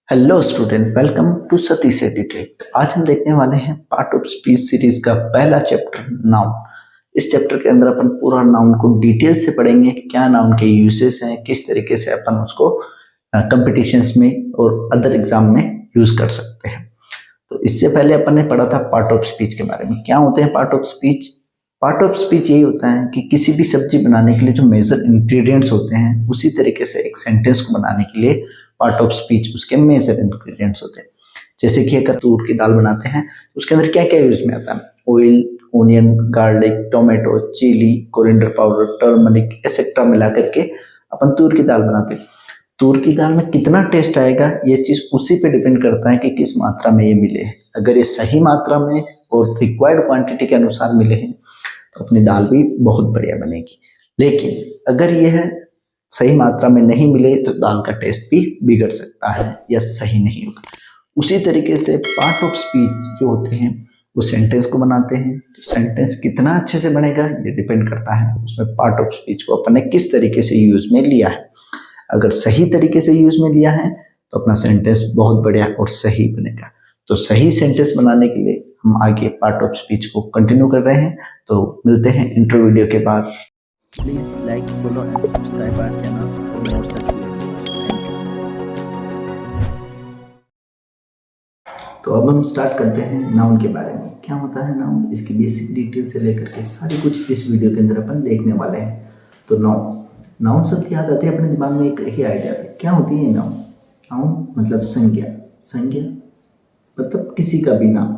Hello student, welcome to Satish Edutech. आज हम देखने वाले हैं पार्ट ऑफ स्पीच सीरीज का पहला चैप्टर नाउन। इस चैप्टर के अंदर अपन पूरा नाउन को डिटेल से पढ़ेंगे, क्या नाउन के यूजेस हैं, किस तरीके से अपन उसको कंपटीशंस में और अदर एग्जाम में यूज कर सकते हैं। तो इससे पहले अपन ने पढ़ा था पार्ट ऑफ स्पीच के बारे में। क्या होते हैं part of speech? Part of speech यही होता है कि किसी भी सब्जी बनाने के लिए जो मेजर इंग्रेडिएंट्स होते हैं, उसी तरीके से एक सेंटेंस को बनाने के लिए पार्ट ऑफ स्पीच उसके मेजर इंग्रेडिएंट्स होते हैं। जैसे कि अगर तूर की दाल बनाते हैं तो उसके अंदर क्या क्या यूज में आता है? Oil, onion, garlic, tomato, chilli, coriander powder, turmeric etcetera मिला करके अपन तूर की दाल बनाते हैं। तूर की दाल में कितना टेस्ट आएगा ये चीज उसी पे डिपेंड करता है कि किस मात्रा में ये मिले हैं। अगर ये सही मात्रा में और रिक्वायर्ड क्वांटिटी के अनुसार मिले हैं तो अपनी दाल भी बहुत बढ़िया बनेगी। लेकिन अगर यह सही मात्रा में नहीं मिले तो दाल का टेस्ट भी बिगड़ सकता है या सही नहीं होगा। उसी तरीके से पार्ट ऑफ स्पीच जो होते हैं वो सेंटेंस को बनाते हैं। तो सेंटेंस कितना अच्छे से बनेगा ये डिपेंड करता है उसमें पार्ट ऑफ स्पीच को अपन ने किस तरीके से यूज में लिया है। अगर सही तरीके से यूज में लिया है तो अपना सेंटेंस बहुत बढ़िया और सही बनेगा। तो सही सेंटेंस बनाने के लिए हम आगे पार्ट ऑफ स्पीच को कंटिन्यू कर रहे हैं। तो मिलते हैं इंट्रो वीडियो के बाद। Please like, follow and subscribe our channel for more such videos. Thank you. तो अब हम स्टार्ट करते हैं नाउन के बारे में। क्या होता है नाउन, इसकी बेसिक डिटेल से लेकर के सारी कुछ इस वीडियो के अंदर अपन देखने वाले हैं। तो नाउन शब्द याद आते हैं अपने दिमाग में, एक ही आइडिया आता है। क्या होती है नाउन? नाउन मतलब संज्ञा। संज्ञा मतलब किसी का भी नाम।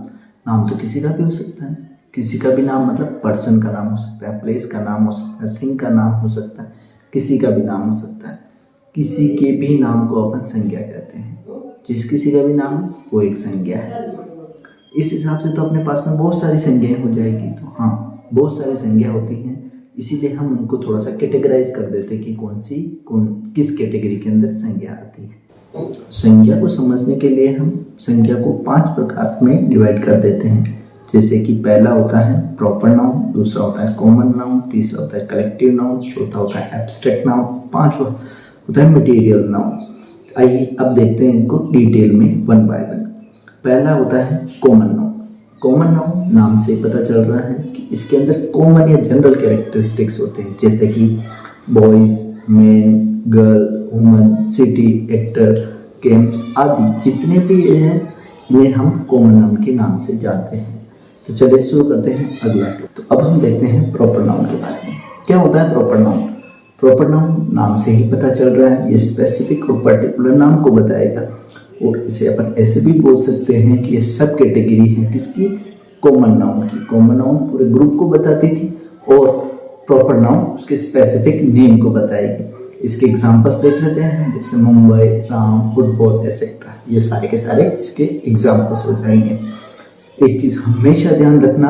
नाम तो किसी का भी हो सकता है। किसी का भी नाम मतलब पर्सन का नाम हो सकता है, प्लेस का नाम हो सकता है, थिंग का नाम हो सकता है, किसी का भी नाम हो सकता है। किसी के भी नाम को अपन संज्ञा कहते हैं। जिस किसी का भी नाम है वो एक संज्ञा है। इस हिसाब से तो अपने पास में बहुत सारी संज्ञाएं हो जाएगी। तो हाँ, बहुत सारी संज्ञा होती हैं, इसीलिए हम उनको थोड़ा सा कैटेगराइज कर देते हैं कि किस कैटेगरी के अंदर संज्ञा आती है। संज्ञा को समझने के लिए हम संज्ञा को 5 प्रकार में डिवाइड कर देते हैं। जैसे कि पहला होता है प्रॉपर नाउन, दूसरा होता है कॉमन नाउन, तीसरा होता है कलेक्टिव नाउन, चौथा होता है एब्स्ट्रैक्ट नाउन, पांचवा होता है मटेरियल नाउन। आइए अब देखते हैं इनको डिटेल में वन बाय वन। पहला होता है कॉमन नाउन। कॉमन नाउन नाम से पता चल रहा है कि इसके अंदर कॉमन या जनरल कैरेक्टरिस्टिक्स होते हैं, जैसे कि boys, man, girl, woman, city, actor, games आदि जितने भी हैं इन्हें हम कॉमन नाउन के नाम से जानते हैं। तो चलिए शुरू करते हैं अगला। तो अब हम देखते हैं प्रॉपर नाउन के बारे में। क्या होता है प्रॉपर नाउन? प्रॉपर नाउन नाम से ही पता चल रहा है ये स्पेसिफिक और पर्टिकुलर नाम को बताएगा। और इसे अपन ऐसे भी बोल सकते हैं कि ये सब कैटेगरी है किसकी? कॉमन नाउन की। कॉमन नाउन पूरे ग्रुप को बताती थी और प्रॉपर नाउन उसके स्पेसिफिक नेम को बताएगी। इसके एग्जाम्पल्स देख लेते हैं, जैसे मुंबई, राम, फुटबॉल एक्सेट्रा। ये सारे के सारे इसके एग्जाम्पल्स हो जाएंगे। एक चीज हमेशा ध्यान रखना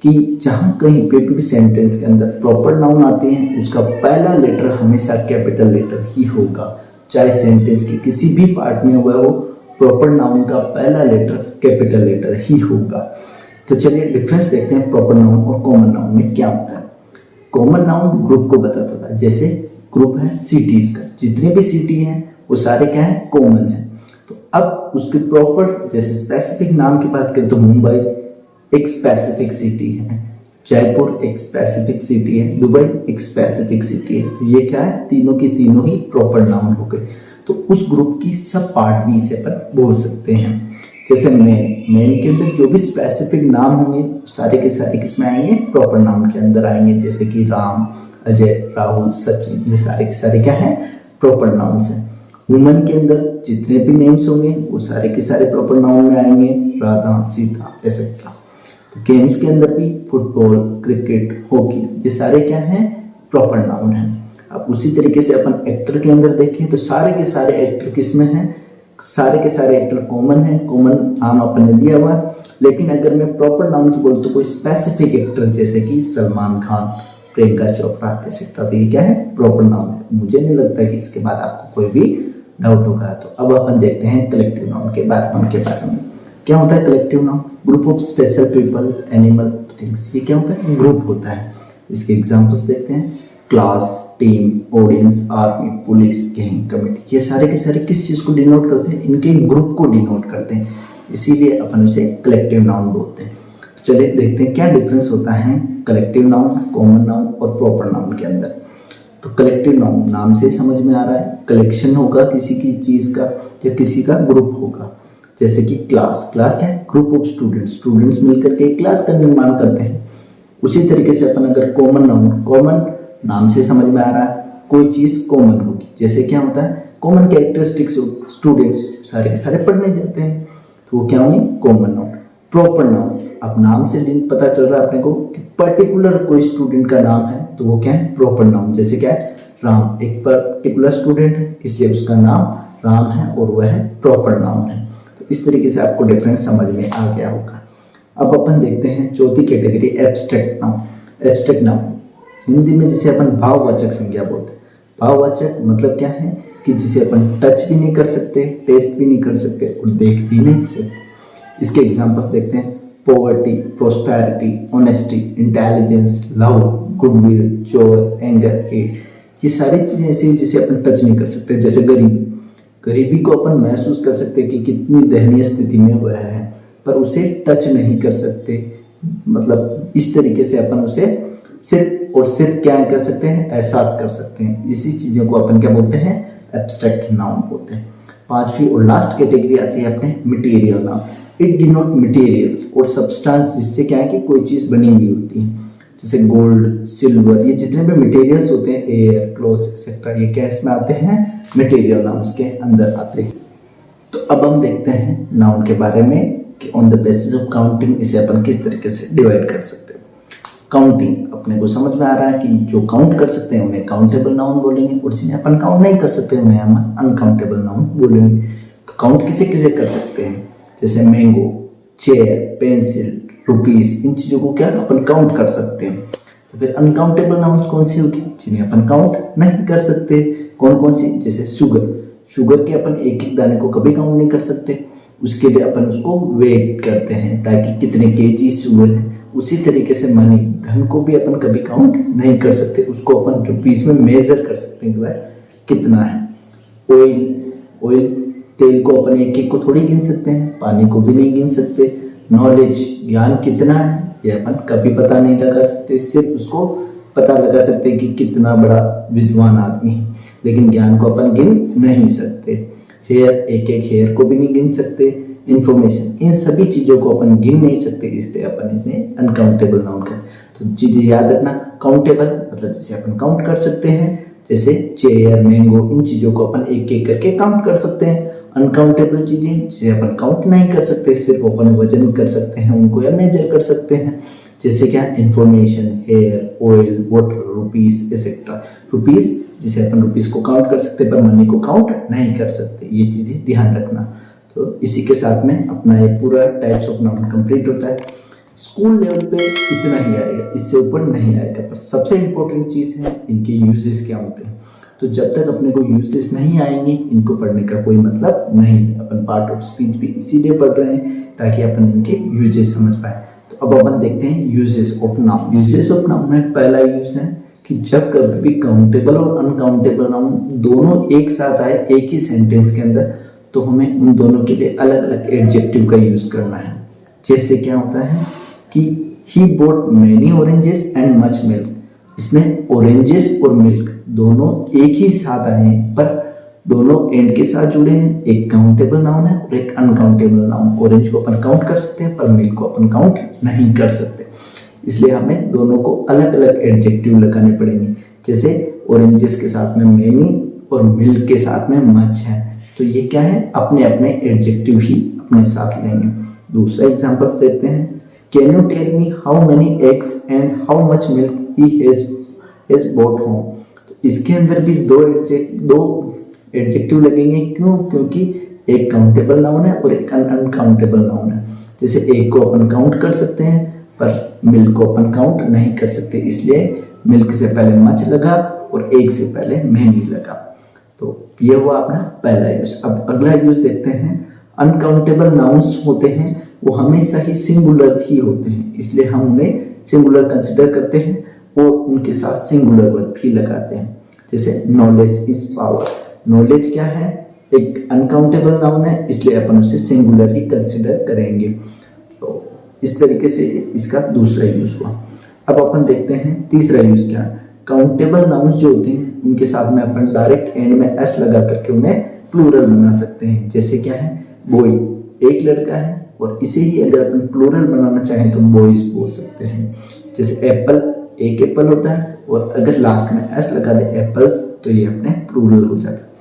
कि जहां कहीं पे भी सेंटेंस के अंदर प्रॉपर नाउन आते हैं उसका पहला लेटर हमेशा कैपिटल लेटर ही होगा। चाहे सेंटेंस के किसी भी पार्ट में हुआ हो, प्रॉपर नाउन का पहला लेटर कैपिटल लेटर ही होगा। तो चलिए डिफरेंस देखते हैं प्रॉपर नाउन और कॉमन नाउन में क्या होता है। कॉमन नाउन ग्रुप को बताता था, जैसे ग्रुप है सिटीज का, जितने भी सिटी हैं वो सारे क्या है? कॉमन है। तो अब उसके प्रॉपर जैसे स्पेसिफिक नाम की बात करें तो मुंबई एक स्पेसिफिक सिटी है, जयपुर एक स्पेसिफिक सिटी है, दुबई एक स्पेसिफिक सिटी है। तो ये क्या है? तीनों की तीनों ही प्रॉपर नाउन हो गए। तो उस ग्रुप की सब पार्ट भी इसे पर बोल सकते हैं। जैसे मैन के अंदर जो भी स्पेसिफिक नाम होंगे सारे के सारे किसमें आएंगे? प्रॉपर नाउन के अंदर आएंगे। जैसे कि राम, अजय, राहुल, सचिन, ये सारे के सारे क्या है? प्रॉपर नाउन्स हैं। वुमन के अंदर जितने भी नेम्स होंगे वो सारे के सारे प्रॉपर नाउन में आएंगे, राधा, सीता एक्सेट्रा। तो गेम्स के अंदर भी फुटबॉल, क्रिकेट, हॉकी, ये सारे क्या हैं? प्रॉपर नाउन हैं। अब उसी तरीके से अपन एक्टर के अंदर देखें तो सारे के सारे एक्टर किसमें हैं? सारे के सारे एक्टर कॉमन है। कॉमन नाम अपन ने दिया हुआ है। लेकिन अगर मैं प्रॉपर नाउन की बोलूँ तो कोई स्पेसिफिक एक्टर जैसे कि सलमान खान, प्रियंका चोपड़ा एक्सेट्रा, तो ये क्या है? प्रॉपर नाउन है। मुझे नहीं लगता कि इसके बाद आपको कोई भी डाउट होगा। तो अब अपन देखते हैं कलेक्टिव नाउन के बारे में। क्या होता है collective noun? Group of special people, animal, things. ये क्या होता है? ग्रुप होता है। इसके एग्जांपल्स देखते हैं। Class, team, audience, army, police, gang, committee, ये सारे के सारे किस चीज़ को डिनोट करते हैं? इनके ग्रुप को डिनोट करते हैं, इसीलिए अपन उसे कलेक्टिव नाउन बोलते हैं। तो चलिए देखते हैं क्या डिफरेंस होता है कलेक्टिव नाउन, कॉमन नाउन और प्रॉपर नाउन के अंदर। तो कलेक्टिव नाउन नाम से समझ में आ रहा है, कलेक्शन होगा किसी की चीज़ का या किसी का ग्रुप होगा। जैसे कि क्लास, क्लास क्या है? ग्रुप ऑफ स्टूडेंट्स, स्टूडेंट्स मिलकर के क्लास का निर्माण करते हैं। उसी तरीके से अपन अगर कॉमन नाउन, कॉमन नाम से समझ में आ रहा है कोई चीज़ कॉमन होगी। जैसे क्या होता है? कॉमन कैरेक्टरिस्टिक्स स्टूडेंट्स सारे के सारे पढ़ने जाते हैं, तो वो क्या होंगे? Common noun. प्रॉपर नाउन, अब नाम से पता चल रहा है अपने को कि पर्टिकुलर कोई स्टूडेंट का नाम है, तो वो क्या है? Proper noun. जैसे क्या है? राम, एक पर्टिकुलर स्टूडेंट है इसलिए उसका नाम राम है और वह है प्रॉपर नाउन है। तो इस तरीके से आपको डिफरेंस समझ में आ गया होगा। अब अपन देखते हैं चौथी category, abstract noun. Abstract noun Hindi में जिसे अपन भाववाचक संज्ञा बोलते हैं। भाववाचक मतलब क्या है? कि जिसे अपन टच भी नहीं कर सकते, टेस्ट भी नहीं कर सकते और देख भी नहीं सकते। इसके एग्जांपल्स देखते हैं, poverty, prosperity, honesty, intelligence, love, goodwill, Joy, anger, hate, ये सारी चीज़ें ऐसी हैं जिसे अपन टच नहीं कर सकते। जैसे गरीबी, गरीबी को अपन महसूस कर सकते हैं कि कितनी दयनीय स्थिति में वह है, पर उसे टच नहीं कर सकते। मतलब इस तरीके से अपन उसे सिर्फ और सिर्फ क्या कर सकते हैं? एहसास कर सकते हैं। इसी चीज़ों को अपन क्या बोलते हैं? एब्स्ट्रैक्ट नाउन बोलते हैं। पांचवी और लास्ट कैटेगरी आती है अपने material noun. It denote material और सब्सटेंस, जिससे क्या है कि कोई चीज़ बनी हुई होती है। जैसे गोल्ड, सिल्वर, ये जितने भी मटेरियल्स होते हैं, एयर, क्लोथ्स एक्सेट्रा, ये क्या इसमें आते हैं? मटेरियल नाउन्स के अंदर आते हैं। तो अब हम देखते हैं नाउन के बारे में कि on the basis of counting इसे अपन किस तरीके से डिवाइड कर सकते हैं। काउंटिंग अपने को समझ में आ रहा है कि जो काउंट कर सकते हैं उन्हें काउंटेबल नाउन बोलेंगे और जिन्हें अपन काउंट नहीं कर सकते उन्हें हम अनकाउंटेबल नाउन बोलेंगे। तो काउंट किसे किसे कर सकते हैं? जैसे मैंगो, चेयर, पेंसिल, रुपीस, इन चीज़ों को क्या अपन काउंट कर सकते हैं। तो फिर अनकाउंटेबल नाउन्स कौन सी होगी? जिन्हें अपन काउंट नहीं कर सकते। कौन कौन सी? जैसे शुगर, शुगर के अपन एक एक दाने को कभी काउंट नहीं कर सकते, उसके लिए अपन उसको वेट करते हैं ताकि कितने केजी शुगर है। उसी तरीके से मनी, धन को भी अपन कभी काउंट नहीं कर सकते, उसको अपन रुपीस में मेजर कर सकते हैं कि वह कितना है। ऑयल, ऑयल तेल को अपन एक एक को थोड़ी गिन सकते हैं, पानी को भी नहीं गिन सकते। नॉलेज, ज्ञान कितना है ये अपन कभी पता नहीं लगा सकते, सिर्फ उसको पता लगा सकते हैं कि कितना बड़ा विद्वान आदमी है, लेकिन ज्ञान को अपन गिन नहीं सकते। हेयर, एक एक हेयर को भी नहीं गिन सकते। इंफॉर्मेशन, इन सभी चीज़ों को अपन गिन नहीं सकते, इसलिए अपन इसे अनकाउंटेबल नाउन कहते हैं। तो चीज़ें याद रखना, काउंटेबल मतलब जिसे अपन काउंट कर सकते हैं, जैसे चेयर, मैंगो, इन चीज़ों को अपन एक एक करके काउंट कर सकते हैं। अनकाउंटेबल चीज़ें जिसे अपन काउंट नहीं कर सकते, सिर्फ अपन वजन कर सकते हैं उनको या मेजर कर सकते हैं। जैसे क्या? Information, hair, oil, water, rupees etcetera. Rupees जिसे अपन रुपीस को काउंट कर सकते पर मनी को काउंट नहीं कर सकते, ये चीज़ें ध्यान रखना। तो इसी के साथ में अपना ये पूरा टाइप्स ऑफ नाउन कंप्लीट होता है। स्कूल लेवल पे इतना ही आएगा, इससे ऊपर नहीं आएगा। पर सबसे इम्पोर्टेंट चीज़ है इनके यूजेस क्या होते हैं। तो जब तक अपने को यूजेस नहीं आएंगे इनको पढ़ने का कोई मतलब नहीं है। अपन पार्ट ऑफ स्पीच भी इसीलिए पढ़ रहे हैं ताकि अपन इनके यूजेस समझ पाए। तो अब अपन देखते हैं uses of noun. Uses of noun में पहला यूज है कि जब कभी भी काउंटेबल और अनकाउंटेबल नाउन दोनों एक साथ आए एक ही सेंटेंस के अंदर, तो हमें उन दोनों के लिए अलग अलग एडजेक्टिव का यूज करना है। जैसे क्या होता है कि he bought many oranges and much milk, इसमें ऑरेंजेस और मिल्क दोनों एक ही साथ आए हैं पर दोनों एंड के साथ जुड़े हैं। एक काउंटेबल नाउन है और एक अनकाउंटेबल नाउन। ऑरेंज को अपन काउंट कर सकते हैं पर मिल्क को अपन काउंट नहीं कर सकते, इसलिए हमें दोनों को अलग अलग एडजेक्टिव लगाने पड़ेंगे। जैसे ऑरेंजेस के साथ में मैनी और मिल्क के साथ में मच है, तो ये क्या है? अपने अपने एडजेक्टिव ही अपने साथ लेंगे। दूसरा एग्जांपल्स देखते हैं। Can you tell me how many eggs and how much milk he has bought home. तो इसके अंदर भी दो एडजेक्टिव लगेंगे। क्यों? क्योंकि एक काउंटेबल नाउन है और एक अनकाउंटेबल नाउन है। जैसे एक को अपन काउंट कर सकते हैं पर मिल्क को अपन काउंट नहीं कर सकते, इसलिए मिल्क से पहले मच लगा और एक से पहले मैनी लगा। तो ये हुआ अपना पहला यूज। अब अगला यूज देखते हैं। अनकाउंटेबल नाउन्स होते हैं वो हमेशा ही सिंगुलर ही होते हैं, इसलिए हम उन्हें सिंगुलर कंसिडर करते हैं और उनके साथ सिंगुलर वर्ब भी लगाते हैं। जैसे नॉलेज इज पावर। नॉलेज क्या है, एक अनकाउंटेबल नाउन है, इसलिए अपन उसे सिंगुलर ही कंसिडर करेंगे। तो इस तरीके से इसका दूसरा यूज हुआ। अब अपन देखते हैं तीसरा यूज क्या है। काउंटेबल नाउन्स जो होते हैं उनके साथ में अपन डायरेक्ट एंड में एस लगा करके उन्हें प्लूरल बना सकते हैं। जैसे क्या है, बॉय एक लड़का है, और इसे ही अगर अपन प्लूरल बनाना चाहें तो बॉयज बोल सकते हैं। जैसे एप्पल, एक एप्पल होता है, और अगर लास्ट में एस लगा दे एप्पल्स तो ये अपने प्लूरल हो जाता है।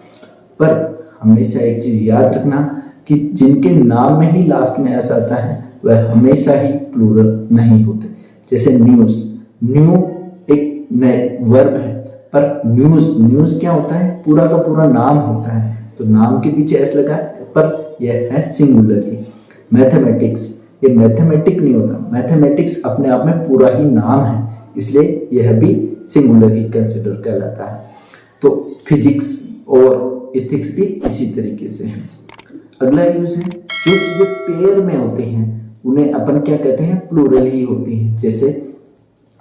पर हमेशा एक चीज याद रखना कि जिनके नाम में ही लास्ट में एस आता है वह हमेशा ही प्लूरल नहीं होते। जैसे न्यूज, न्यू एक नए वर्ब है, पर न्यूज, न्यूज क्या होता है, पूरा का पूरा नाम होता है, तो नाम के पीछे एस लगा है, पर यह है सिंगुलर ही। मैथमेटिक्स, ये मैथमेटिक नहीं होता, मैथमेटिक्स अपने आप में पूरा ही नाम है, इसलिए यह भी सिंगुलर ही कंसिडर कहलाता है। तो फिजिक्स और इथिक्स भी इसी तरीके से है। अगला यूज है, जो चीजें पेयर में होती हैं उन्हें अपन क्या कहते हैं, प्लूरल ही होती हैं। जैसे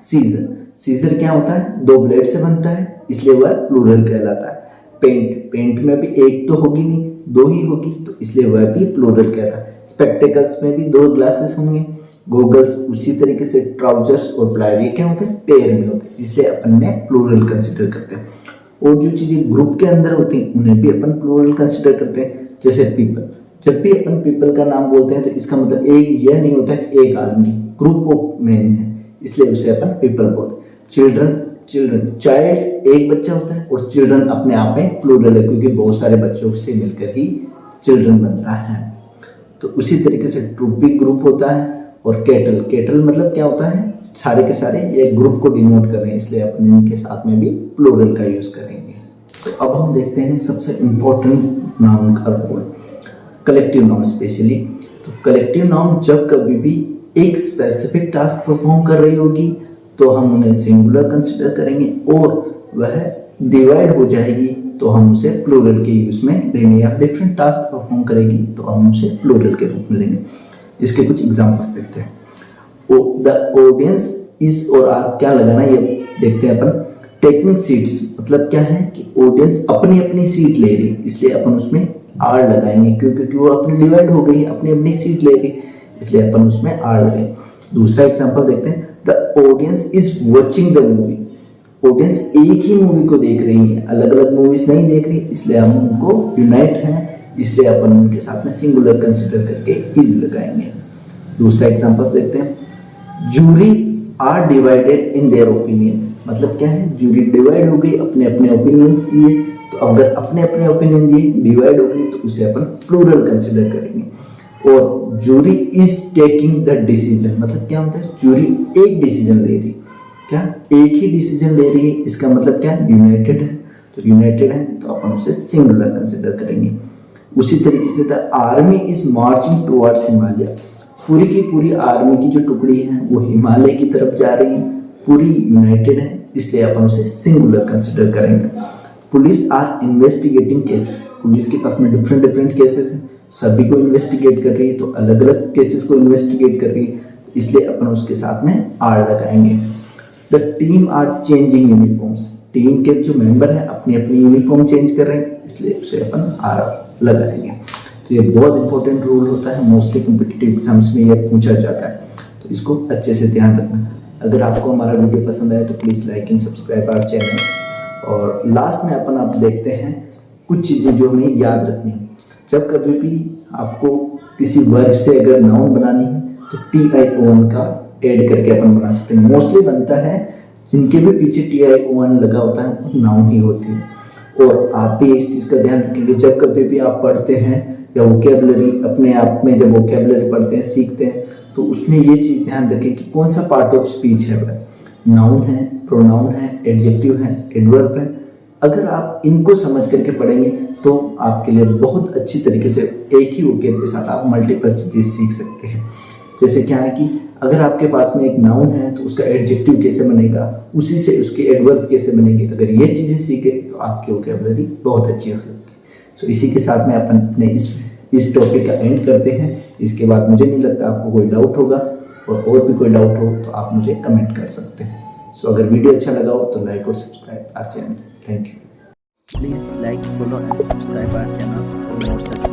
सीजर, सीजर क्या होता है, दो ब्लेड से बनता है, इसलिए वह प्लूरल कहलाता है। पेंट, पेंट में भी एक तो होगी नहीं, दो ही होगी, तो इसलिए वह भी प्लूरल कहता है। स्पेक्टेकल्स में भी दो ग्लासेस होंगे। गोगल्स उसी तरीके से, ट्राउजर्स और ब्लायर ये क्या होते हैं, पेयर में होते हैं, इसलिए अपन ने प्लूरल कंसिडर करते हैं। और जो चीजें ग्रुप के अंदर होती हैं उन्हें भी अपन प्लूरल कंसिडर करते हैं। जैसे पीपल, जब भी अपन पीपल का नाम बोलते हैं तो इसका मतलब एक यह नहीं होता है एक आदमी, ग्रुप ऑफ मैन है, इसलिए उसे अपन पीपल बोलते हैं। चिल्ड्रन, चिल्ड्रन, चाइल्ड एक बच्चा होता है, और चिल्ड्रन अपने आप में प्लूरल है क्योंकि बहुत सारे बच्चों से मिलकर ही चिल्ड्रन बनता है। तो उसी तरीके से ट्रूप भी ग्रुप होता है। और कैटल, कैटल मतलब क्या होता है, सारे के सारे ये ग्रुप को डिनोट कर रहे हैं, इसलिए अपन इनके साथ में भी प्लूरल का यूज करेंगे। तो अब हम देखते हैं सबसे इम्पोर्टेंट नाउन का रोल, कलेक्टिव नाउन स्पेशली। तो कलेक्टिव नाउन जब कभी भी एक स्पेसिफिक टास्क परफॉर्म कर रही होगी तो हम उन्हें सिंगुलर कंसिडर करेंगे, और वह डिवाइड हो जाएगी तो हम उसे प्लूरल के यूज में लेंगे, या डिफरेंट टास्क परफॉर्म करेगी तो हम उसे प्लूरल के रूप में लेंगे। इसके कुछ एग्जांपल्स देखते हैं। द ऑडियंस इज और आर क्या लगाना ये देखते हैं अपन। टेकिंग सीट्स मतलब क्या है कि ऑडियंस अपनी अपनी सीट ले रही, इसलिए अपन उसमें आर लगाएंगे, क्योंकि वो अपनी डिवाइड हो गई, अपनी अपनी सीट ले रही, इसलिए अपन उसमें आर लगाएंगे। दूसरा एग्जांपल देखते हैं। The audience is watching the movie, audience एक ही मूवी को देख रही है, अलग अलग मूवीज नहीं देख रही, इसलिए हम उनको यूनाइट हैं, इसलिए अपन उनके साथ में सिंगुलर कंसिडर करके इज लगाएंगे। दूसरा एग्जांपल्स देखते हैं। Jury are divided in their opinion, मतलब क्या है, जूरी डिवाइड हो गई, अपने अपने ओपिनियंस दिए, तो अगर अपने अपने ओपिनियन दिए डिवाइड हो गई तो उसे अपन प्लूरल कंसिडर करेंगे। और jury is taking the decision, मतलब क्या होता है, जूरी एक डिसीजन ले रही, क्या एक ही डिसीजन ले रही है, इसका मतलब क्या, यूनाइटेड है, तो यूनाइटेड है तो अपन उसे सिंगुलर कंसिडर करेंगे। उसी तरीके से the army is marching towards Himalaya, पूरी की पूरी आर्मी की जो टुकड़ी है वो हिमालय की तरफ जा रही है, पूरी यूनाइटेड है, इसलिए अपन उसे सिंगुलर कंसिडर करेंगे। Police are investigating cases, police के पास में डिफरेंट डिफरेंट केसेस हैं, सभी को इन्वेस्टिगेट कर रही है, तो अलग अलग केसेस को इन्वेस्टिगेट कर रही है, तो इसलिए अपन उसके साथ में आर लगाएंगे। The team are changing uniforms, team के जो मेंबर हैं अपनी अपनी यूनिफॉर्म चेंज कर रहे हैं, इसलिए उसे अपन आर लगाएंगे। तो ये बहुत इंपॉर्टेंट रूल होता है, मोस्टली कॉम्पिटिटिव एग्जाम्स में ये पूछा जाता है, तो इसको अच्छे से ध्यान रखना। अगर आपको हमारा वीडियो पसंद आए तो please like and subscribe our channel. और लास्ट में अपन आप देखते हैं कुछ चीज़ें जो हमें याद रखनी है। जब कभी भी आपको किसी वर्ड से अगर नाउन बनानी है तो TION का ऐड करके अपन बना सकते हैं। मोस्टली बनता है जिनके भी पीछे TION लगा होता है वो नाउन ही होती है। और आप भी इस चीज़ का ध्यान रखेंगे, जब कभी भी आप पढ़ते हैं या वोकैबुलरी अपने आप में जब वोकैबुलरी पढ़ते हैं, सीखते हैं, तो उसमें ये चीज़ ध्यान रखें कि कौन सा पार्ट ऑफ स्पीच है, वह नाउन है, प्रोनाउन है, एडजेक्टिव है, एडवर्ब है। अगर आप इनको समझ करके पढ़ेंगे तो आपके लिए बहुत अच्छी तरीके से एक ही वोकैब के साथ आप मल्टीपल चीज़ें सीख सकते हैं। जैसे क्या है कि अगर आपके पास में एक नाउन है तो उसका एडजेक्टिव कैसे बनेगा, उसी से उसके एडवर्ब कैसे बनेंगे, अगर ये चीज़ें सीखे तो आपकी वोकैबुलरी बहुत अच्छी हो सकती है। सो इसी के साथ में अपन अपने इस टॉपिक का एंड करते हैं। इसके बाद मुझे नहीं लगता आपको कोई डाउट होगा, और भी कोई डाउट हो तो आप मुझे कमेंट कर सकते हैं। सो अगर वीडियो अच्छा लगा हो तो लाइक और subscribe our channel. Thank you. Please like, follow and subscribe our channels for more such